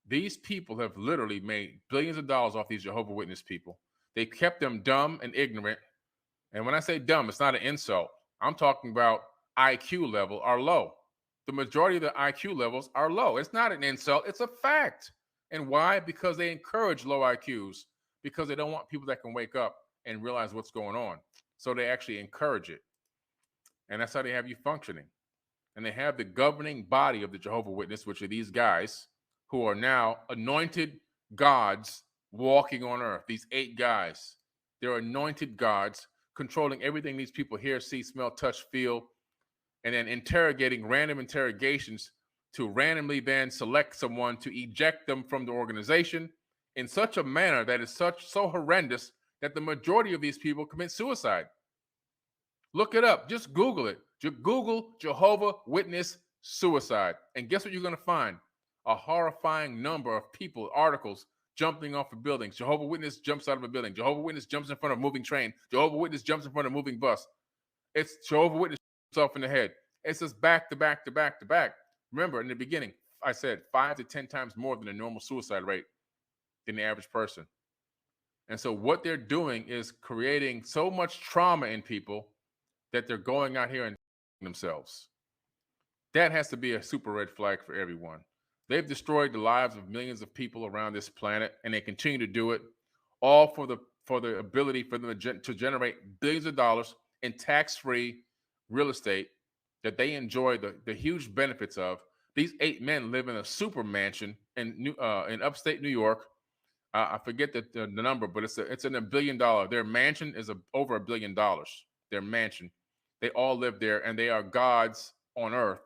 These people have literally made billions of dollars off these Jehovah Witness people. They kept them dumb and ignorant. And when I say dumb, it's not an insult. I'm talking about IQ level are low. The majority of the IQ levels are low. It's not an insult, it's a fact. And why? Because they encourage low IQs, because they don't want people that can wake up and realize what's going on. So they actually encourage it. And that's how they have you functioning. And they have the governing body of the Jehovah Witness, which are these guys who are now anointed gods walking on earth. These 8 guys, they're anointed gods controlling everything these people hear, see, smell, touch, feel, and then interrogating random interrogations to randomly then select someone to eject them from the organization in such a manner that is so horrendous that the majority of these people commit suicide. Look it up. Just Google it. Google Jehovah Witness suicide. And guess what you're going to find? A horrifying number of people, articles jumping off of buildings. Jehovah Witness jumps out of a building. Jehovah Witness jumps in front of a moving train. Jehovah Witness jumps in front of a moving bus. It's Jehovah Witness himself in the head. It's just back to back to back to back. Remember, in the beginning, I said 5 to 10 times more than a normal suicide rate than the average person. And so what they're doing is creating so much trauma in people that they're going out here and themselves. That has to be a super red flag for everyone. They've destroyed the lives of millions of people around this planet, and they continue to do it, all for the ability for them to generate billions of dollars in tax-free real estate that they enjoy the huge benefits of. These 8 men live in a super mansion in upstate New York. I forget the number, but it's in $1 billion. Their mansion is over $1 billion. Their mansion. They all live there, and they are gods on earth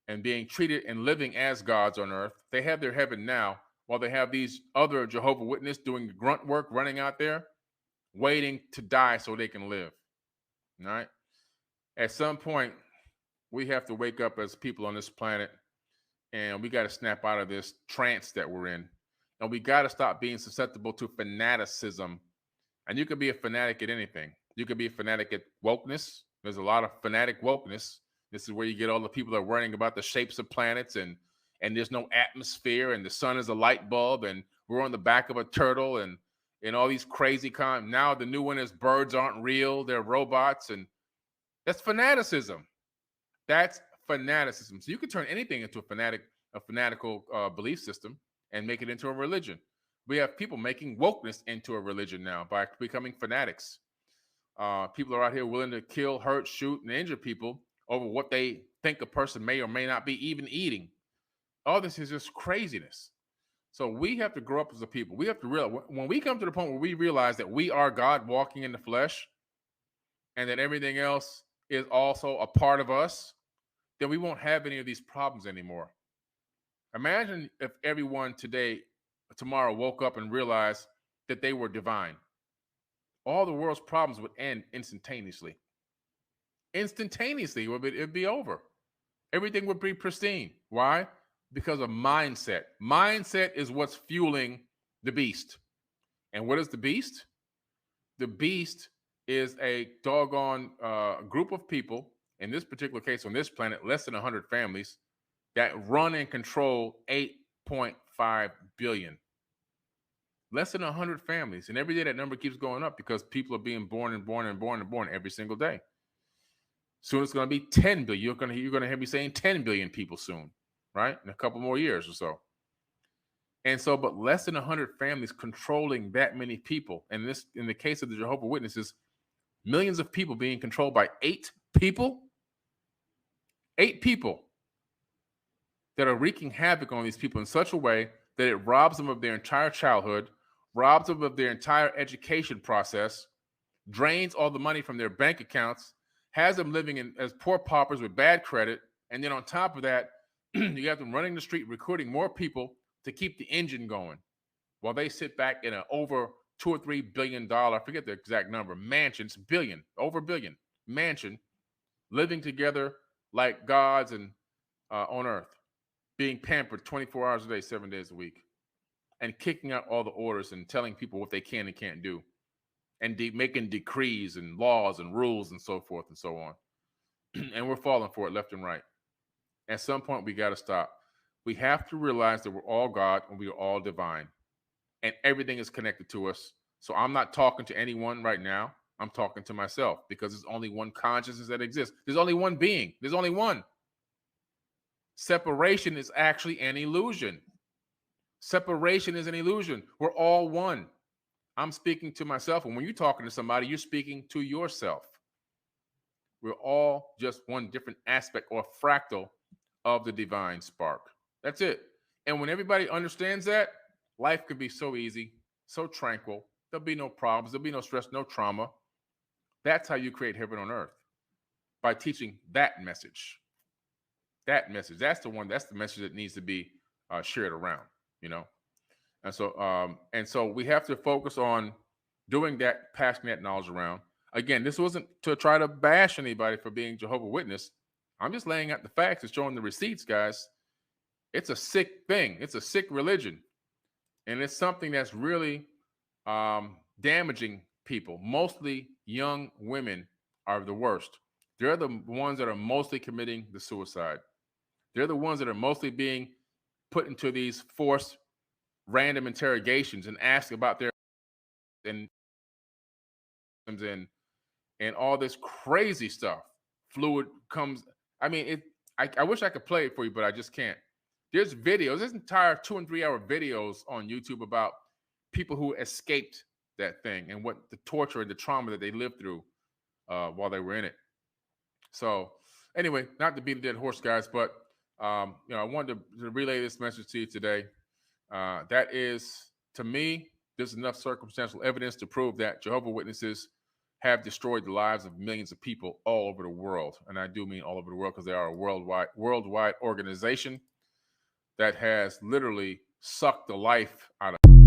and being treated and living as gods on earth. They have their heaven now, while they have these other Jehovah Witnesses doing the grunt work, running out there, waiting to die so they can live. All right? At some point, we have to wake up as people on this planet, and we got to snap out of this trance that we're in. And we got to stop being susceptible to fanaticism. And you can be a fanatic at anything. You can be a fanatic at wokeness. There's a lot of fanatic wokeness. This is where you get all the people that are worrying about the shapes of planets and there's no atmosphere and the sun is a light bulb and we're on the back of a turtle and all these crazy now the new one is birds aren't real, they're robots, and that's fanaticism. That's fanaticism. So you can turn anything into a fanatical belief system and make it into a religion. We have people making wokeness into a religion now by becoming fanatics. People are out here willing to kill, hurt, shoot, and injure people over what they think a person may or may not be even eating. All this is just craziness. So we have to grow up as a people. We have to realize, when we come to the point where we realize that we are God walking in the flesh and that everything else is also a part of us, then we won't have any of these problems anymore. Imagine if everyone tomorrow woke up and realized that they were divine. All the world's problems would end instantaneously. Instantaneously, it'd be over. Everything would be pristine. Why? Because of mindset. Mindset is what's fueling the beast. And what is the beast? The beast is a doggone group of people, in this particular case on this planet, less than 100 families, that run and control 8.5 billion. Less than 100 families. And every day that number keeps going up because people are being born and born and born and born every single day. Soon it's going to be 10 billion. You're going to hear me saying 10 billion people soon, right? In a couple more years or so. And so, but less than 100 families controlling that many people. And this, in the case of the Jehovah Witnesses, millions of people being controlled by 8 people. 8 people that are wreaking havoc on these people in such a way that it robs them of their entire childhood, robs them of their entire education process, drains all the money from their bank accounts, has them living as poor paupers with bad credit. And then on top of that, you have them running the street, recruiting more people to keep the engine going while they sit back in an over $2 or $3 billion, I forget the exact number, mansions, billion, over $1 billion mansion, living together like gods and on earth, being pampered 24 hours a day, 7 days a week, and kicking out all the orders and telling people what they can and can't do, and making decrees and laws and rules and so forth and so on. And we're falling for it left and right. At some point, we got to stop. We have to realize that we're all God and we are all divine, and everything is connected to us. So I'm not talking to anyone right now. I'm talking to myself, because there's only one consciousness that exists. There's only one being. There's only one. Separation is actually an illusion. Separation is an illusion. We're all one. I'm speaking to myself, and when you're talking to somebody, you're speaking to yourself. We're all just one different aspect or fractal of the divine spark. That's it. And when everybody understands that, life could be so easy, so tranquil. There'll be no problems. There'll be no stress, no trauma. That's how you create heaven on earth, by teaching that message. That message. That's the one. That's the message that needs to be shared around. You know. And so we have to focus on doing that, passing that knowledge around. Again, this wasn't to try to bash anybody for being Jehovah's Witness. I'm just laying out the facts and showing the receipts, guys. It's a sick thing. It's a sick religion. And it's something that's really damaging people. Mostly young women are the worst. They're the ones that are mostly committing the suicide. They're the ones that are mostly being put into these forced random interrogations and asked about their and all this crazy stuff. Fluid comes. I mean, I wish I could play it for you, but I just can't. There's videos. There's entire 2 and 3 hour videos on YouTube about people who escaped that thing and what the torture and the trauma that they lived through while they were in it. So anyway, not to beat a dead horse, guys, but I wanted to relay this message to you today. That is, to me, there's enough circumstantial evidence to prove that Jehovah's Witnesses have destroyed the lives of millions of people all over the world. And I do mean all over the world, because they are a worldwide organization that has literally sucked the life out of